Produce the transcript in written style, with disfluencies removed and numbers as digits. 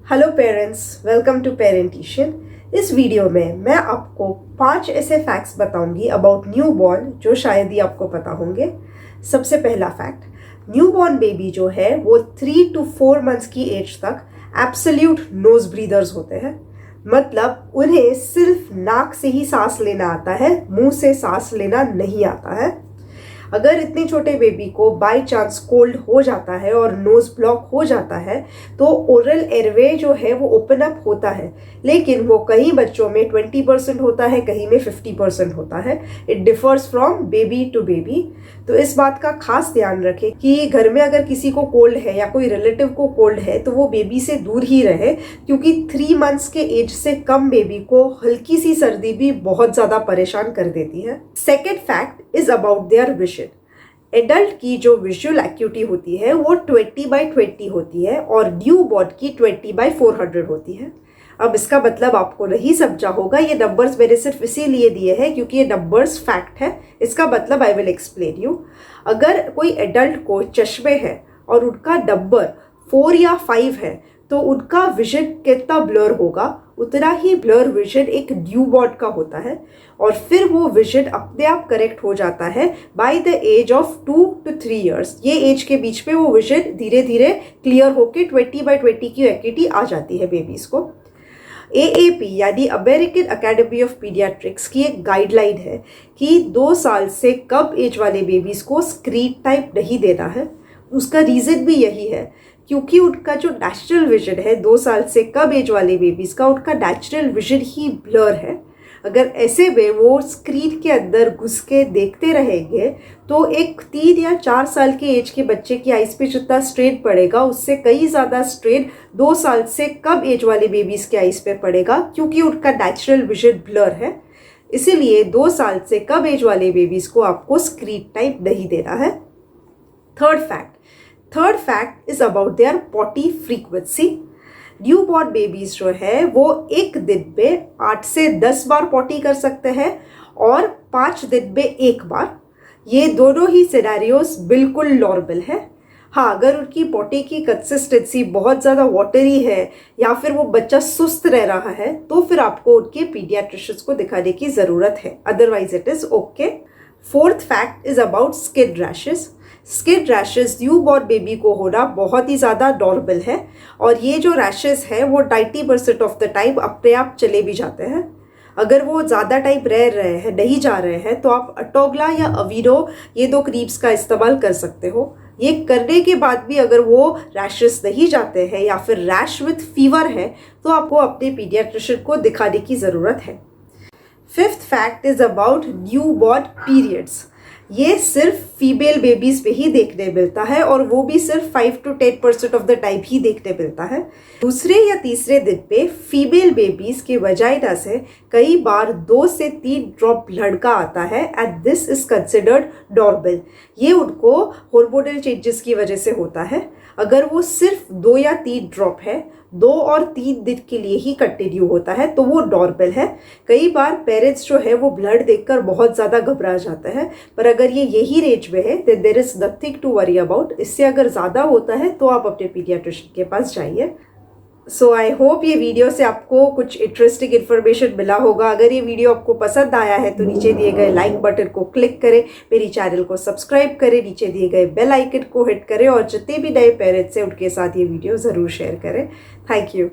Hello parents, welcome to Parentician. इस video में मैं आपको 5 ऐसे फैक्ट्स बताऊंगी अबाउट न्यू बॉर्न जो शायद ही आपको पता होंगे। सबसे पहला फैक्ट, न्यू बॉर्न बेबी जो है वो 3 to 4 मंथ्स की एज तक एब्सोल्यूट नोज ब्रीदर्स होते हैं। मतलब उन्हें सिर्फ नाक से ही सांस लेना आता है, मुंह से सांस लेना नहीं आता है। अगर इतने छोटे बेबी को बाय चांस कोल्ड हो जाता है और नोज ब्लॉक हो जाता है तो ओरल एयरवे जो है वो ओपन अप होता है, लेकिन वो कई बच्चों में 20% होता है, कहीं में 50% होता है। It differs from baby to baby. तो इस बात का खास ध्यान रखें कि घर में अगर किसी को कोल्ड है या कोई रिलेटिव को कोल्ड है तो वो बेबी से दूर ही रहे, क्योंकि 3 मंथ्स के एज से कम बेबी को हल्की सी सर्दी भी बहुत ज़्यादा परेशान कर देती है। Second fact is about their vision. Adult की जो विजुअल एक्यूटी होती है वो 20/20 होती है और न्यू बॉर्न की 20/400 होती है। अब इसका मतलब आपको नहीं समझा होगा, ये नंबर्स मैंने सिर्फ इसीलिए दिए हैं क्योंकि ये नंबर्स फैक्ट है। इसका मतलब आई विल एक्सप्लेन यू। अगर कोई एडल्ट को चश्मे है और उनका नंबर 4 या 5 है तो उनका विजन कितना ब्लर होगा, उतना ही ब्लर विजन एक न्यू बॉर्न का होता है। और फिर वो विजन अपने आप करेक्ट हो जाता है by the age of 2 to 3 years. ये एज के बीच में वो विजन धीरे धीरे क्लियर होके 20/20 की एक्यूटी आ जाती है बेबीज को। AAP यानी अमेरिकन अकेडमी ऑफ पीडियाट्रिक्स की एक गाइडलाइन है कि 2 साल से कम एज वाले बेबीज को स्क्रीन टाइम नहीं देना है। उसका रीज़न भी यही है क्योंकि उनका जो नेचुरल विजन है 2 साल से कम एज वाले बेबीज का, उनका नेचुरल विजन ही ब्लर है। अगर ऐसे में वो स्क्रीन के अंदर घुस के देखते रहेंगे तो एक 3 या 4 साल के एज के बच्चे की आइज पे जितना स्ट्रेन पड़ेगा उससे कई ज़्यादा स्ट्रेन 2 साल से कम एज वाले बेबीज के आइज पे पड़ेगा, क्योंकि उनका नेचुरल विजन ब्लर है। इसीलिए 2 साल से कम एज वाले बेबीज को आपको स्क्रीन टाइम नहीं देना है। Third fact is about their potty frequency. New born babies जो है वो एक दिन में 8 से 10 बार पॉटी कर सकते हैं और 5 दिन में 1 बार। ये दोनों ही सिनेरियोस बिल्कुल नॉर्मल है। हाँ, अगर उनकी पॉटी की कंसिस्टेंसी बहुत ज़्यादा वाटरी है या फिर वो बच्चा सुस्त रह रहा है तो फिर आपको उनके पीडियाट्रिशियंस को दिखाने की ज़रूरत है, otherwise it is okay. Fourth fact is about skin rashes. Skin rashes new born baby को होना बहुत ही ज़्यादा नॉर्मल है और ये जो रैशेस है वो 90% ऑफ द टाइम अपने आप चले भी जाते हैं। अगर वो ज़्यादा टाइम रह रहे हैं, नहीं जा रहे हैं, तो आप अटोगला या अवीरो ये 2 क्रीम्स का इस्तेमाल कर सकते हो। ये करने के बाद भी अगर वो रैशेस नहीं जाते हैं या फिर रैश विथ फीवर है तो आपको अपने पीडियाट्रिशियन को दिखाने की ज़रूरत है। Fifth fact is about new born periods. ये सिर्फ फीमेल बेबीज पे ही देखने मिलता है और वो भी सिर्फ 5 to 10% ऑफ द टाइम ही देखने मिलता है। दूसरे या तीसरे दिन पे फीमेल बेबीज के वजाइना से कई बार 2 से 3 ड्रॉप ब्लड का आता है and this is considered normal. ये उनको हार्मोनल चेंजेस की वजह से होता है। अगर वो सिर्फ 2 या 3 ड्रॉप है, 2 और 3 दिन के लिए ही कंटिन्यू होता है तो वो नॉर्मल है। कई बार पेरेंट्स जो है वो ब्लड देखकर बहुत ज़्यादा घबरा जाते हैं, पर अगर ये यही रेंज में है then there is nothing to worry about. इससे अगर ज़्यादा होता है तो आप अपने पीडियाट्रिशियन के पास जाइए। सो आई होप ये वीडियो से आपको कुछ इंटरेस्टिंग इन्फॉर्मेशन मिला होगा। अगर ये वीडियो आपको पसंद आया है तो नीचे दिए गए लाइक बटन को क्लिक करें, मेरी चैनल को सब्सक्राइब करें, नीचे दिए गए बेल आइकन को हिट करें और जितने भी नए पेरेंट्स हैं उनके साथ ये वीडियो ज़रूर शेयर करें। Thank you.